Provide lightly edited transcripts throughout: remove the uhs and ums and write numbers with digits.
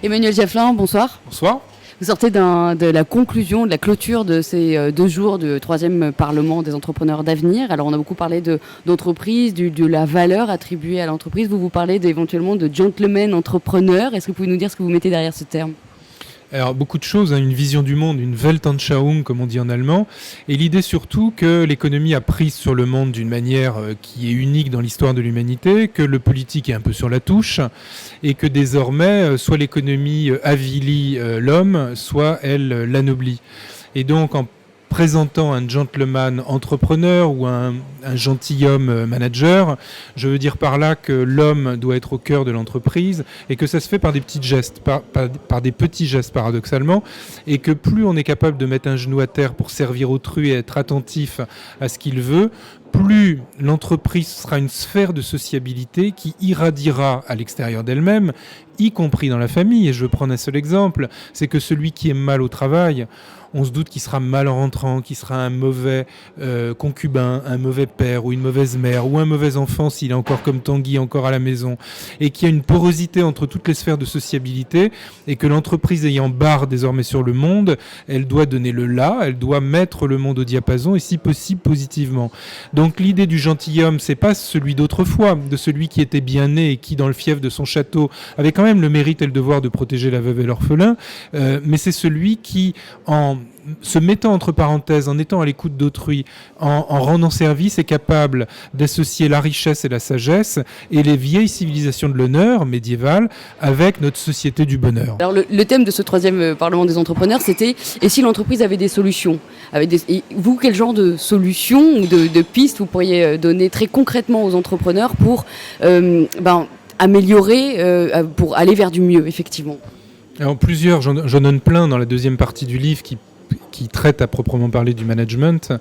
Emmanuel Jaffelin, bonsoir. Bonsoir. Vous sortez de la conclusion, de la clôture de ces 2 jours du 3e Parlement des entrepreneurs d'avenir. Alors on a beaucoup parlé d'entreprise, de la valeur attribuée à l'entreprise. Vous parlez éventuellement de gentleman entrepreneur. Est-ce que vous pouvez nous dire ce que vous mettez derrière ce terme ? Alors beaucoup de choses, une vision du monde, une Weltanschauung comme on dit en allemand, et l'idée surtout que l'économie a prise sur le monde d'une manière qui est unique dans l'histoire de l'humanité, que le politique est un peu sur la touche, et que désormais soit l'économie avilit l'homme, soit elle l'anoblit. Et donc en présentant un gentleman entrepreneur ou un gentilhomme manager, je veux dire par là que l'homme doit être au cœur de l'entreprise et que ça se fait par des petits gestes, par des petits gestes paradoxalement, et que plus on est capable de mettre un genou à terre pour servir autrui et être attentif à ce qu'il veut, plus l'entreprise sera une sphère de sociabilité qui irradiera à l'extérieur d'elle-même, y compris dans la famille. Et je veux prendre un seul exemple, c'est que celui qui est mal au travail, on se doute qu'il sera mal rentrant, qu'il sera un mauvais concubin, un mauvais père ou une mauvaise mère ou un mauvais enfant s'il est encore comme Tanguy, encore à la maison, et qu'il y a une porosité entre toutes les sphères de sociabilité et que l'entreprise ayant barre désormais sur le monde, elle doit donner le là, elle doit mettre le monde au diapason et si possible positivement. Donc l'idée du gentilhomme, c'est pas celui d'autrefois, de celui qui était bien né et qui dans le fief de son château avait quand même le mérite et le devoir de protéger la veuve et l'orphelin, mais c'est celui qui, en se mettant entre parenthèses, en étant à l'écoute d'autrui, en rendant service, est capable d'associer la richesse et la sagesse et les vieilles civilisations de l'honneur médiévale avec notre société du bonheur. Alors le thème de ce 3e Parlement des entrepreneurs, c'était « Et si l'entreprise avait des solutions ?» Et vous, quel genre de solutions ou de pistes vous pourriez donner très concrètement aux entrepreneurs pour améliorer, pour aller vers du mieux, effectivement ? Alors plusieurs, j'en donne plein dans la deuxième partie du livre qui traite à proprement parler du management,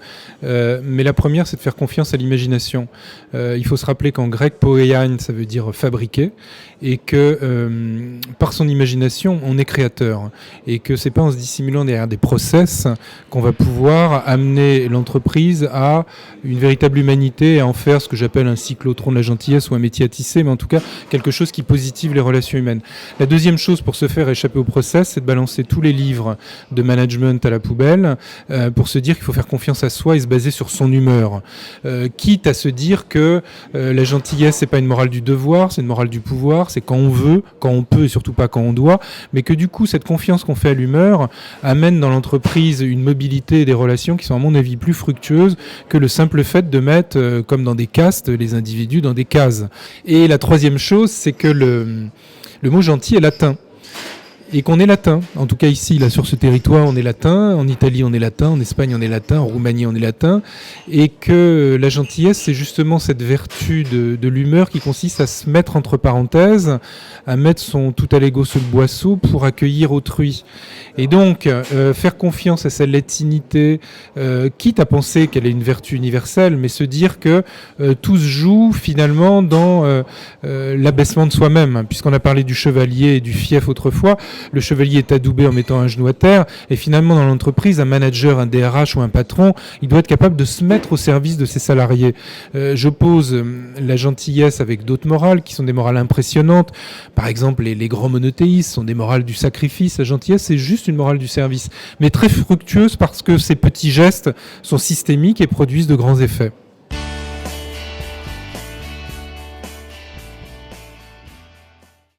mais la première c'est de faire confiance à l'imagination. Il faut se rappeler qu'en grec poieian ça veut dire fabriquer et que par son imagination on est créateur et que c'est pas en se dissimulant derrière des process qu'on va pouvoir amener l'entreprise à une véritable humanité et à en faire ce que j'appelle un cyclotron de la gentillesse ou un métier à tisser, mais en tout cas quelque chose qui positive les relations humaines. La deuxième chose pour se faire échapper au process, c'est de balancer tous les livres de management à la poubelle pour se dire qu'il faut faire confiance à soi et se baser sur son humeur. Quitte à se dire que la gentillesse, c'est pas une morale du devoir, c'est une morale du pouvoir, c'est quand on veut, quand on peut et surtout pas quand on doit, mais que du coup, cette confiance qu'on fait à l'humeur amène dans l'entreprise une mobilité et des relations qui sont à mon avis plus fructueuses que le simple fait de mettre, comme dans des castes, les individus dans des cases. Et la troisième chose, c'est que le mot gentil est latin. Et qu'on est latin. En tout cas ici, là sur ce territoire, on est latin. En Italie, on est latin. En Espagne, on est latin. En Roumanie, on est latin. Et que la gentillesse, c'est justement cette vertu de l'humeur qui consiste à se mettre entre parenthèses, à mettre son tout à l'ego sous le boisseau pour accueillir autrui. Et donc, faire confiance à sa latinité, quitte à penser qu'elle est une vertu universelle, mais se dire que tout se joue finalement dans l'abaissement de soi-même. Puisqu'on a parlé du chevalier et du fief autrefois, le chevalier est adoubé en mettant un genou à terre et finalement dans l'entreprise, un manager, un DRH ou un patron, il doit être capable de se mettre au service de ses salariés. J'oppose la gentillesse avec d'autres morales qui sont des morales impressionnantes. Par exemple, les grands monothéistes sont des morales du sacrifice. La gentillesse, c'est juste une morale du service, mais très fructueuse parce que ces petits gestes sont systémiques et produisent de grands effets.